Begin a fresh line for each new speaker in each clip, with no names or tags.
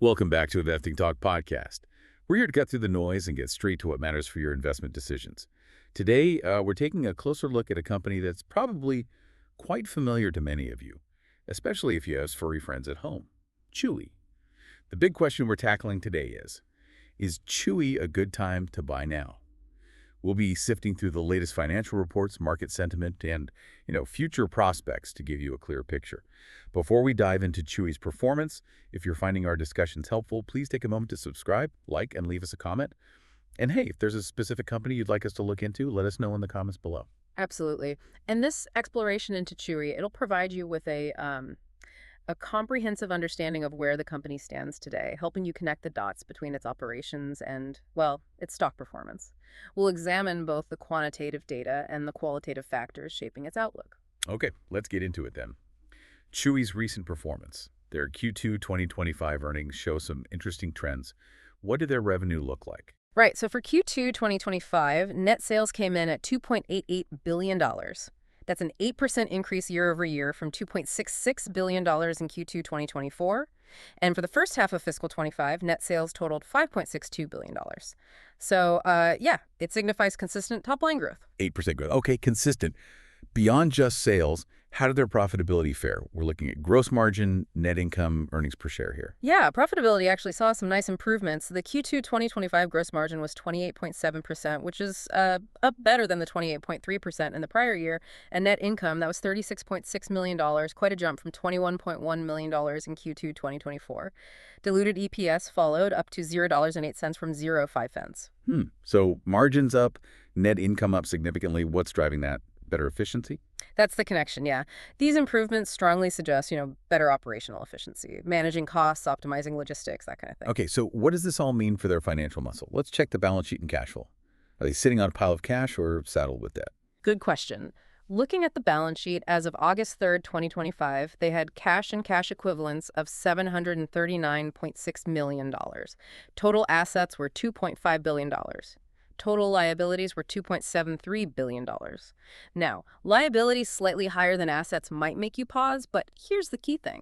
Welcome back to Investing Talk Podcast. We're here to cut through the noise and get straight to what matters for your investment decisions. Today, we're taking a closer look at a company that's probably quite familiar to many of you, especially if you have furry friends at home, Chewy. The big question we're tackling today is Chewy a good time to buy now? We'll be sifting through the latest financial reports, market sentiment, and future prospects to give you a clear picture. Before we dive into Chewy's performance, if you're finding our discussions helpful, please take a moment to subscribe, like, and leave us a comment. And hey, if there's a specific company you'd like us to look into, let us know in the comments below.
Absolutely. And this exploration into Chewy, it'll provide you with a comprehensive understanding of where the company stands today, helping you connect the dots between its operations and, well, its stock performance. We'll examine both the quantitative data and the qualitative factors shaping its outlook.
Okay, let's get into it then. Chewy's recent performance. Their Q2 2025 earnings show some interesting trends. What did their revenue look like?
Right, so for Q2 2025, net sales came in at $2.88 billion. That's an 8% increase year over year from $2.66 billion in Q2 2024. And for the first half of fiscal 25, net sales totaled $5.62 billion. So, it signifies consistent top-line growth.
8% growth. Okay, consistent. Beyond just sales, how did their profitability fare? We're looking at gross margin, net income, earnings per share here.
Yeah, profitability actually saw some nice improvements. The Q2 2025 gross margin was 28.7%, which is up better than the 28.3% in the prior year. And net income, that was $36.6 million, quite a jump from $21.1 million in Q2 2024. Diluted EPS followed, up to $0.08 from 0.05 cents.
So margins up, net income up significantly. What's driving that? Better efficiency?
That's the connection, yeah. These improvements strongly suggest, better operational efficiency, managing costs, optimizing logistics, that kind of thing.
Okay, so what does this all mean for their financial muscle? Let's check the balance sheet and cash flow. Are they sitting on a pile of cash or saddled with debt?
Good question. Looking at the balance sheet as of August 3rd, 2025, they had cash and cash equivalents of $739.6 million. Total assets were $2.5 billion. Total liabilities were $2.73 billion. Now, liabilities slightly higher than assets might make you pause, but here's the key thing.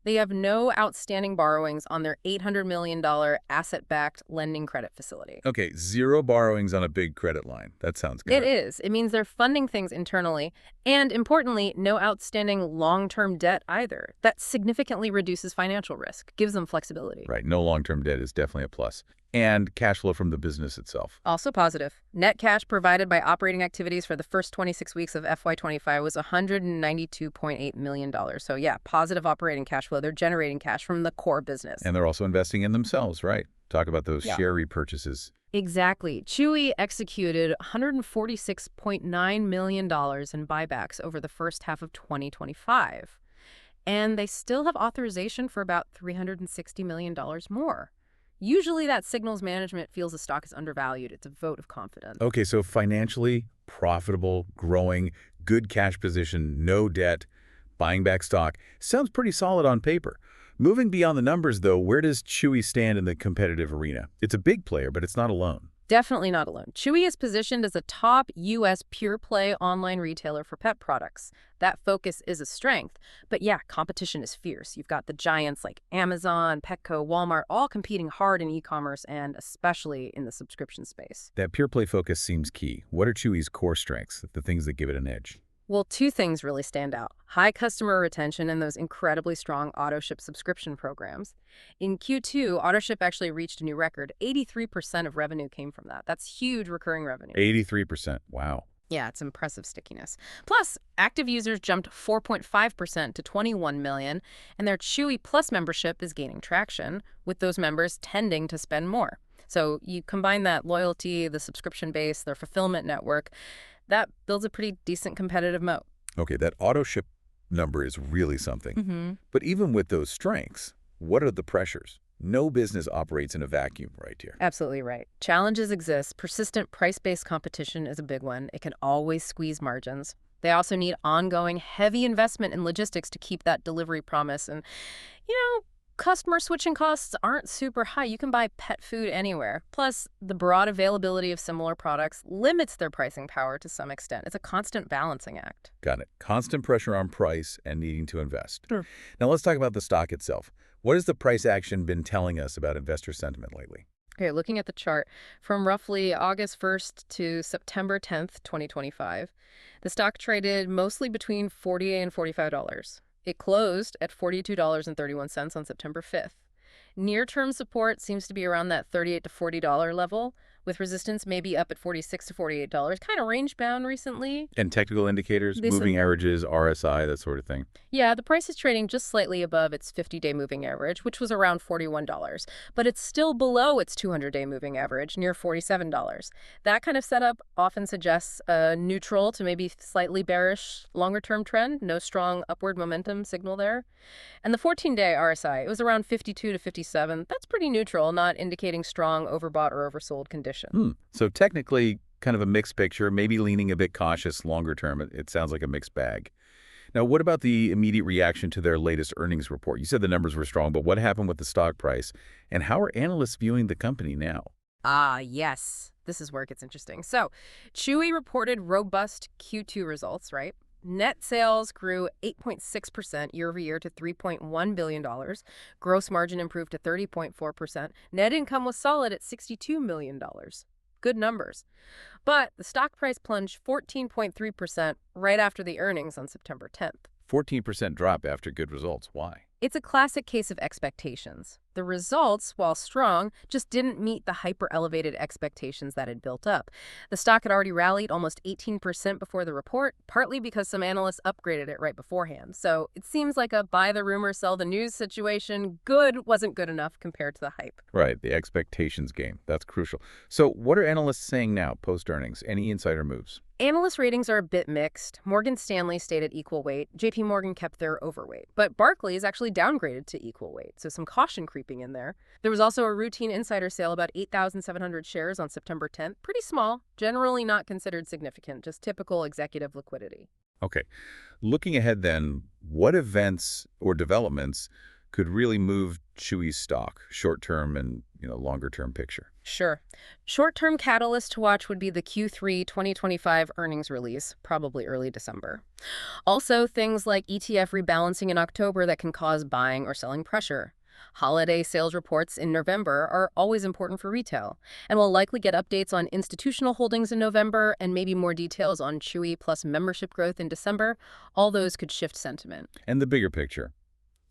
They have no outstanding borrowings on their $800 million asset-backed lending credit facility.
Okay, zero borrowings on a big credit line. That sounds good.
It is. It means they're funding things internally. And importantly, no outstanding long-term debt either. That significantly reduces financial risk, gives them flexibility.
Right, no long-term debt is definitely a plus. And cash flow from the business itself.
Also positive. Net cash provided by operating activities for the first 26 weeks of FY25 was $192.8 million. So yeah, positive operating cash flow. They're generating cash from the core business.
And they're also investing in themselves, right? Talk about those share repurchases.
Exactly. Chewy executed $146.9 million in buybacks over the first half of 2025. And they still have authorization for about $360 million more. Usually that signals management feels the stock is undervalued. It's a vote of confidence.
Okay, so financially profitable, growing, good cash position, no debt, buying back stock. Sounds pretty solid on paper. Moving beyond the numbers, though, where does Chewy stand in the competitive arena? It's a big player, but it's not alone.
Definitely not alone. Chewy is positioned as a top U.S. pure-play online retailer for pet products. That focus is a strength. But yeah, competition is fierce. You've got the giants like Amazon, Petco, Walmart, all competing hard in e-commerce and especially in the subscription space.
That pure-play focus seems key. What are Chewy's core strengths, the things that give it an edge?
Well, two things really stand out. High customer retention and those incredibly strong AutoShip subscription programs. In Q2, AutoShip actually reached a new record. 83% of revenue came from that. That's huge recurring revenue.
83%. Wow.
Yeah, it's impressive stickiness. Plus, active users jumped 4.5% to 21 million, and their Chewy Plus membership is gaining traction, with those members tending to spend more. So you combine that loyalty, the subscription base, their fulfillment network, that builds a pretty decent competitive moat.
Okay, that AutoShip number is really something. But even with those strengths, what are the pressures? No business operates in a vacuum right here.
Absolutely right. Challenges exist. Persistent price-based competition is a big one. It can always squeeze margins. They also need ongoing heavy investment in logistics to keep that delivery promise. And, customer switching costs aren't super high. You can buy pet food anywhere. Plus, the broad availability of similar products limits their pricing power to some extent. It's a constant balancing act.
Got it. Constant pressure on price and needing to invest. Sure. Now let's talk about the stock itself. What has the price action been telling us about investor sentiment lately?
Okay, looking at the chart, from roughly August 1st to September 10th, 2025, the stock traded mostly between $40 and $45. It closed at $42.31 on September 5th. Near-term support seems to be around that $38 to $40 level, with resistance maybe up at $46 to $48, kind of range-bound recently.
And technical indicators, moving averages, RSI, that sort of thing.
Yeah, the price is trading just slightly above its 50-day moving average, which was around $41, but it's still below its 200-day moving average, near $47. That kind of setup often suggests a neutral to maybe slightly bearish longer-term trend, no strong upward momentum signal there. And the 14-day RSI, it was around 52 to 57. That's pretty neutral, not indicating strong overbought or oversold condition.
So technically, kind of a mixed picture, maybe leaning a bit cautious longer term. It sounds like a mixed bag. Now, what about the immediate reaction to their latest earnings report? You said the numbers were strong, but what happened with the stock price? And how are analysts viewing the company now?
Yes. This is where it gets interesting. So, Chewy reported robust Q2 results, right? Net sales grew 8.6% year over year to $3.1 billion. Gross margin improved to 30.4%. Net income was solid at $62 million. Good numbers. But the stock price plunged 14.3% right after the earnings on September 10th.
14% drop after good results. Why?
It's a classic case of expectations. The results, while strong, just didn't meet the hyper-elevated expectations that had built up. The stock had already rallied almost 18% before the report, partly because some analysts upgraded it right beforehand. So it seems like a buy the rumor, sell the news situation. Good wasn't good enough compared to the hype.
Right, the expectations game. That's crucial. So what are analysts saying now, post-earnings? Any insider moves?
Analyst ratings are a bit mixed. Morgan Stanley stayed at equal weight. JP Morgan kept their overweight. But Barclays actually downgraded to equal weight, so some caution creeping in there. There was also a routine insider sale, about 8,700 shares on September 10th. Pretty small, generally not considered significant, just typical executive liquidity.
Okay. Looking ahead then, what events or developments could really move Chewy's stock, short-term and longer-term picture?
Sure. Short-term catalyst to watch would be the Q3 2025 earnings release, probably early December. Also, things like ETF rebalancing in October that can cause buying or selling pressure. Holiday sales reports in November are always important for retail, and we'll likely get updates on institutional holdings in November and maybe more details on Chewy plus membership growth in December. All those could shift sentiment.
And the bigger picture,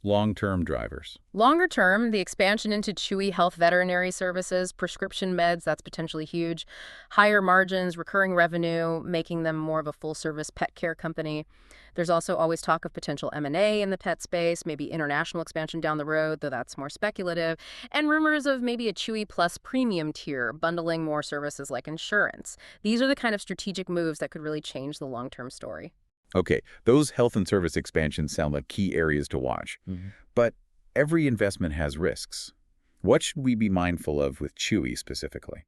long-term drivers.
Longer term, the expansion into Chewy Health veterinary services, prescription meds, that's potentially huge. Higher margins, recurring revenue, making them more of a full-service pet care company. There's also always talk of potential M&A in the pet space, maybe international expansion down the road, though that's more speculative, and rumors of maybe a Chewy Plus premium tier, bundling more services like insurance. These are the kind of strategic moves that could really change the long-term story.
Okay, those health and service expansions sound like key areas to watch. But every investment has risks. What should we be mindful of with Chewy specifically?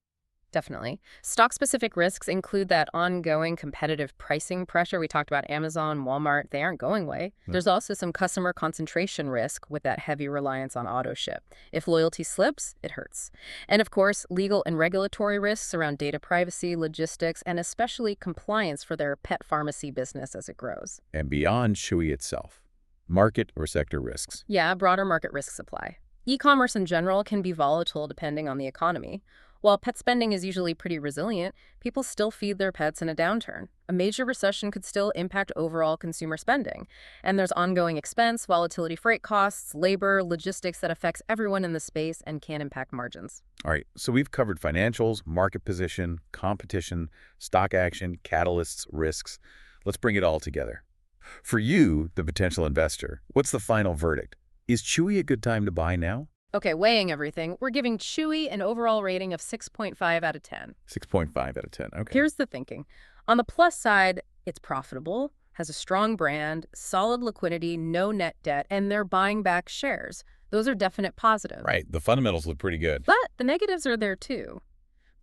Definitely. Stock-specific risks include that ongoing competitive pricing pressure. We talked about Amazon, Walmart. They aren't going away. There's also some customer concentration risk with that heavy reliance on auto ship. If loyalty slips, it hurts. And of course, legal and regulatory risks around data privacy, logistics, and especially compliance for their pet pharmacy business as it grows.
And beyond Chewy itself, market or sector risks.
Yeah, broader market risks apply. E-commerce in general can be volatile depending on the economy. While pet spending is usually pretty resilient, people still feed their pets in a downturn. A major recession could still impact overall consumer spending. And there's ongoing expense, volatility freight costs, labor, logistics that affects everyone in the space and can impact margins.
All right, so we've covered financials, market position, competition, stock action, catalysts, risks. Let's bring it all together. For you, the potential investor, what's the final verdict? Is Chewy a good time to buy now?
Okay, weighing everything, we're giving Chewy an overall rating of 6.5 out of 10.
6.5 out of 10, okay.
Here's the thinking. On the plus side, it's profitable, has a strong brand, solid liquidity, no net debt, and they're buying back shares. Those are definite positives.
Right, the fundamentals look pretty good.
But the negatives are there too.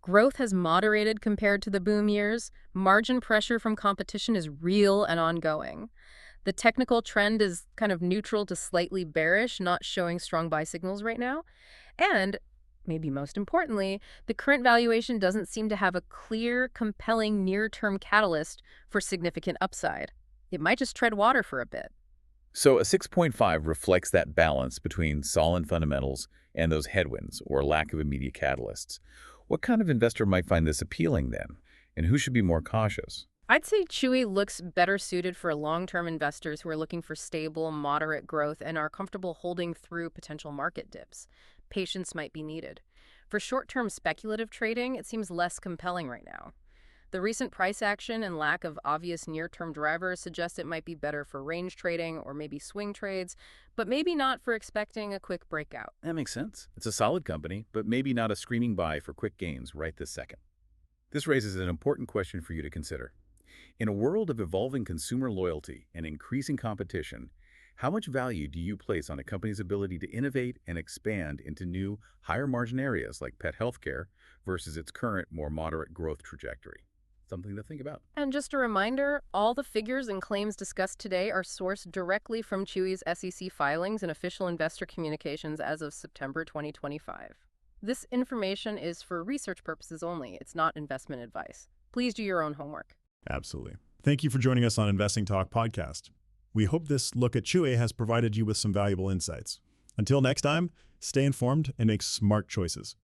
Growth has moderated compared to the boom years. Margin pressure from competition is real and ongoing. The technical trend is kind of neutral to slightly bearish, not showing strong buy signals right now. And, maybe most importantly, the current valuation doesn't seem to have a clear, compelling near-term catalyst for significant upside. It might just tread water for a bit.
So a 6.5 reflects that balance between solid fundamentals and those headwinds or lack of immediate catalysts. What kind of investor might find this appealing then? And who should be more cautious?
I'd say Chewy looks better suited for long-term investors who are looking for stable, moderate growth and are comfortable holding through potential market dips. Patience might be needed. For short-term speculative trading, it seems less compelling right now. The recent price action and lack of obvious near-term drivers suggest it might be better for range trading or maybe swing trades, but maybe not for expecting a quick breakout.
That makes sense. It's a solid company, but maybe not a screaming buy for quick gains right this second. This raises an important question for you to consider. In a world of evolving consumer loyalty and increasing competition, how much value do you place on a company's ability to innovate and expand into new, higher-margin areas like pet healthcare versus its current, more moderate growth trajectory? Something to think about.
And just a reminder, all the figures and claims discussed today are sourced directly from Chewy's SEC filings and official investor communications as of September 2025. This information is for research purposes only. It's not investment advice. Please do your own homework.
Absolutely. Thank you for joining us on Investing Talk podcast. We hope this look at Chewy has provided you with some valuable insights. Until next time, stay informed and make smart choices.